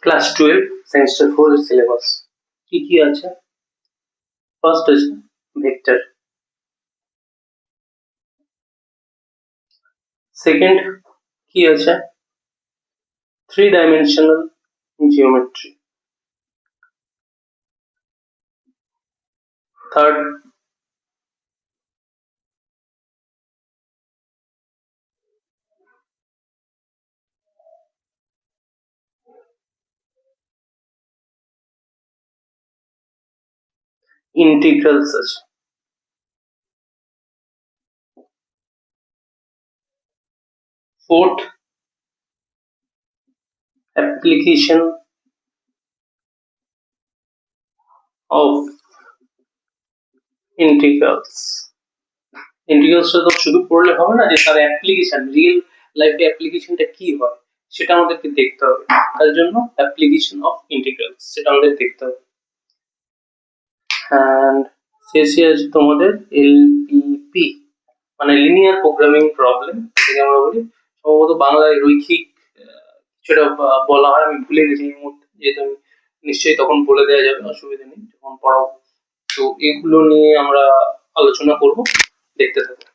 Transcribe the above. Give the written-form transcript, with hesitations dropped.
Class 12 semester 4 এর syllabus কি কি আছে? ফার্স্ট আছে ভেক্টর, সেকেন্ড কি আছে? 3 dimensional geometry, থার্ড ইন্টিগ্রালস আছে, ফোর্থ অ্যাপ্লিকেশন অফ ইন্টিগ্রালস। ইন্টিগ্রালসটা তো শুধু পড়লে হবে না, যে তার অ্যাপ্লিকেশন, রিয়েল লাইফে অ্যাপ্লিকেশনটা কি হয় সেটা আমাদেরকে দেখতে হবে। তার জন্য অ্যাপ্লিকেশন অফ ইন্টিগ্রালস সেটা আমাদের দেখতে হবে। অ্যান্ড শেষে আছে তোমাদের এলপিপি, মানে লিনিয়ার প্রোগ্রামিং প্রবলেম, যেটাকে আমরা বলি সম্ভবত বাংলায় রৈখিক সেটা বলা হয়, আমি ভুলে গেছি এই মুহূর্তে, যেহেতু আমি নিশ্চয়ই তখন বলে দেওয়া যাবে, অসুবিধা নেই যখন পড়াবো। তো এগুলো নিয়ে আমরা আলোচনা করব, দেখতে থাকো।